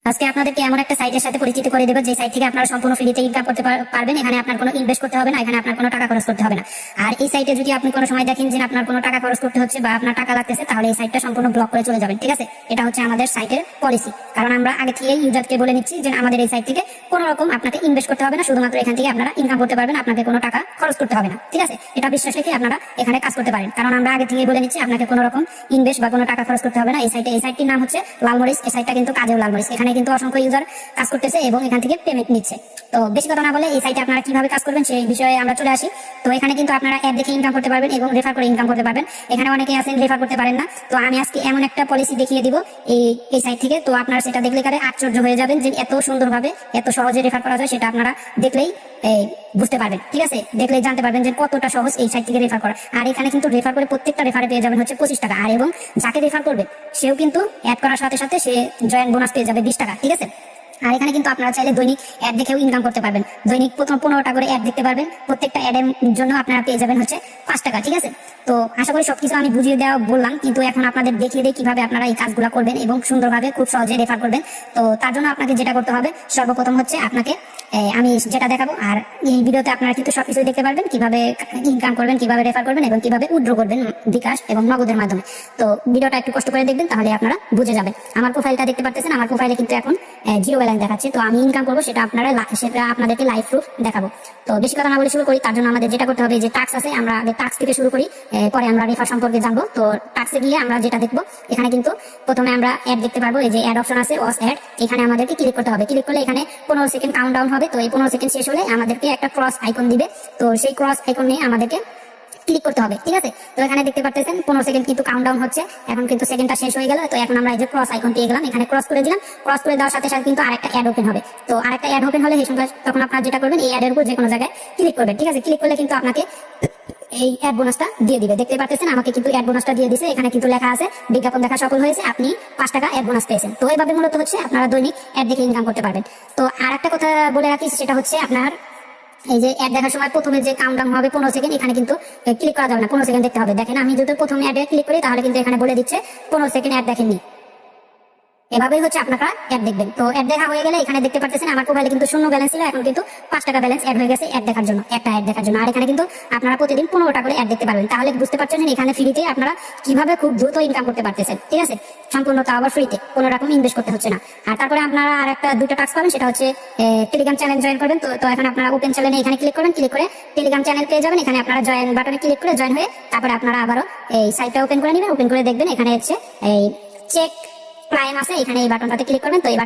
আজকে আপনাদেরকে এমন একটা সাইটের সাথে পরিচিত করে দেবো যে সাইট থেকে আপনারা সম্পূর্ণ ফ্রিতে ইনকাম করতে পারবেন। এখানে আপনার কোনো ইনভেস্ট করতে হবে না, এখানে আপনার কোনো টাকা খরচ করতে হবে না। আর এই সাইটে যদি আপনি কোনো সময় দেখেন যে আপনার কোনো টাকা খরচ করতে হচ্ছে বা আপনার টাকা লাগতেছে, তাহলে এই সাইটটা সম্পূর্ণ ব্লক করে চলে যাবেন। ঠিক আছে, এটা হচ্ছে আমাদের সাইটের পলিসি। কারণ আমরা আগে থেকে ইউজারকে বলে নিচ্ছি যে আমাদের এই সাইট থেকে কোনো রকম আপনাকে ইনভেস্ট করতে হবে না, শুধুমাত্র এখান থেকে আপনারা ইনকাম করতে পারবেন, আপনাকে কোনো টাকা খরচ করতে হবে না। ঠিক আছে, এটা বিশ্বাস রেখে আপনারা এখানে কাজ করতে পারেন। কারণ আমরা আগে থেকে বলে নিচ্ছি আপনাকে কোনো রকম ইনভেস্ট বা কোনো টাকা খরচ করতে হবে না। এই সাইটটির নাম হচ্ছে লালমরিচ। এই সাইটটা কিন্তু কাজেও লালমরিচ। এখানে কিন্তু অসংখ্য ইউজার কাজ করতেছে এবং এখান থেকে পেমেন্ট নিচ্ছে। তো বেশি কথা না বলে এই সাইটে আপনারা কিভাবে কাজ করবেন সেই বিষয়ে আমরা চলে আসি। তো এখানে কিন্তু আপনারা অ্যাড দেখে ইনকাম করতে পারবেন এবং রেফার করে ইনকাম করতে পারবেন। এখানে অনেকেই আছেন রেফার করতে পারেন না, তো আমি আজকে এমন একটা পলিসি দেখিয়ে দিব এই সাইট থেকে। তো আপনারা সেটা দেখলে কারে আশ্চর্য হয়ে যাবেন যে এত সুন্দরভাবে এত সহজে রেফার করা যায়, সেটা আপনারা দেখলেই বুঝতে পারবেন। ঠিক আছে, দেখলেই জানতে পারবেন যে কতটা সহজ এই সাইট থেকে রেফার করা। আর এখানে কিন্তু রেফার করে প্রত্যেকটা রেফারে পেয়ে যাবেন হচ্ছে 25 টাকা। আর এবং যাকে রেফার করবে সেও কিন্তু অ্যাড করার সাথে সাথে সে জয়েন বোনাস পেয়ে যাবে 20 টাকা। ঠিক আছে, আর এখানে কিন্তু আপনারা চাইলে দৈনিক অ্যাড দেখেও ইনকাম করতে পারবেন। দৈনিক 15টা করে অ্যাড দেখতে পারবেন। প্রত্যেকটা অ্যাডের জন্য আপনারা পেয়ে যাবেন হচ্ছে 5 টাকা। ঠিক আছে, তো আশা করি সবকিছু আমি বুঝিয়ে দেওয়া বললাম, কিন্তু এখন আপনাদের দেখিয়ে দিই কিভাবে আপনারা এই কাজগুলো করবেন এবং সুন্দরভাবে খুব সহজে রেফার করবেন। তো তার জন্য আপনাকে যেটা করতে হবে, সর্বপ্রথম হচ্ছে আপনাকে আমি যেটা দেখাবো, আর এই ভিডিওতে আপনারা কিন্তু সবকিছু দেখতে পারবেন, কিভাবে ইনকাম করবেন, কিভাবে রেফার করবেন এবং কিভাবে উইথড্র করবেন বিকাশ এবং নগদের মাধ্যমে। তো ভিডিওটা একটু কষ্ট করে দেখবেন, তাহলে আপনারা বুঝে যাবেন। আমার প্রোফাইলটা দেখতে পাচ্ছেন, আমার প্রোফাইলে কিন্তু এখন 0 ব্যালেন্স দেখাচ্ছে। তো আমি ইনকাম করবো সেটা আপনাদেরকে লাইভ প্রুফ দেখাবো। তো বেশি কথা না বলে শুরু করি। তার জন্য আমাদের যেটা করতে হবে, যে টাস্ক আছে, আমরা আগে টাস্ক থেকে শুরু করি, পরে আমরা রেফার সম্পর্কে জানবো। তো টাস্কে গিয়ে আমরা যেটা দেখবো, এখানে কিন্তু প্রথমে আমরা অ্যাড দেখতে পারবো। এই যে অ্যাড অপশন আছে, ওয়াচ অ্যাড, এখানে আমাদেরকে ক্লিক করতে হবে। ক্লিক করলে এখানে 15 সেকেন্ড কাউন্টডাউন হবে। তো এই 15 সেকেন্ড শেষ হলে আমাদেরকে একটা ক্রস আইকন দিবে। তো সেই ক্রস আইকন নিয়ে আমাদেরকে ক্লিক করতে হবে। ঠিক আছে, তো এখানে দেখতে পাচ্ছেন 15 সেকেন্ড কিন্তু কাউন্টডাউন হচ্ছে। এখন কিন্তু সেকেন্ডটা শেষ হয়ে গেল। তো এখন আমরা এই যে ক্রস আইকন পেয়ে গেলাম, এখানে ক্রস করে দিলাম। ক্রস করে দেওয়ার সাথে সাথে কিন্তু আরেকটা অ্যাড ওপেন হবে। তো আরেকটা অ্যাড ওপেন হলে এই সঙ্গে তখন আপনারা যেটা করবেন, এই অ্যাডের উপর যে কোনো জায়গায় ক্লিক করবেন। ঠিক আছে, ক্লিক করলে কিন্তু আপনাকে এই অ্যাড বোনাসটা দিয়ে দিবে। দেখতে পাচ্ছেন আমাকে কিন্তু অ্যাড বোনাসটা দিয়ে দিছে। এখানে কিন্তু লেখা আছে বিজ্ঞাপন দেখা সফল হয়েছে, আপনি 5 টাকা অ্যাড বোনাস পেয়েছেন। তো এইভাবে মূলত হচ্ছে আপনারা দৈনিক অ্যাড দেখে ইনকাম করতে পারবেন। তো আর একটা কথা বলে রাখি, সেটা হচ্ছে আপনার এই যে অ্যাড দেখার সময় প্রথমে যে কাউন্টডাউন হবে 15 সেকেন্ড, এখানে কিন্তু ক্লিক করা যাবে না, 15 সেকেন্ড দেখতে হবে। দেখেন আমি যদি প্রথমে অ্যাডে ক্লিক করি, তাহলে কিন্তু এখানে বলে দিচ্ছে 15 সেকেন্ড অ্যাড দেখেননি। এভাবেই হচ্ছে আপনারা অ্যাড দেখবেন। তো অ্যাড দেখা হয়ে গেলে এখানে দেখতে পাচ্ছেন আমার মোবাইলে কিন্তু 0 ব্যালেন্স ছিল, এখন কিন্তু 5 টাকা ব্যালেন্স অ্যাড হয়ে গেছে অ্যাড দেখার জন্য, একটা অ্যাড দেখার জন্য। আর এখানে কিন্তু আপনারা প্রতিদিন 15টা করে অ্যাড দেখতে পারবেন। তাহলে বুঝতে পারছেন এখানে ফ্রিতে আপনারা কিভাবে খুব দ্রুত ইনকাম করতে পারতেছেন। ঠিক আছে, সম্পূর্ণ তা আবার ফ্রিতে, কোনো রকম ইনভেস্ট করতে হচ্ছে না। আর তারপরে আপনারা আর একটা 2টা টাস্ক পাবেন, সেটা হচ্ছে টেলিগ্রাম চ্যানেল জয়েন করবেন। তো এখন আপনারা ওপেন চ্যানেলে এখানে ক্লিক করবেন। ক্লিক করে টেলিগ্রাম চ্যানেল পেয়ে যাবেন। এখানে আপনারা জয়েন বাটনে ক্লিক করে জয়েন হয়ে তারপরে আপনারা আবারও এই সাইটটা ওপেন করে নেবেন। ওপেন করে দেখবেন এখানে হচ্ছে এই চেক প্রাইম আছে, এখানে এই বাটনটাতে ক্লিক করবেন। তো এই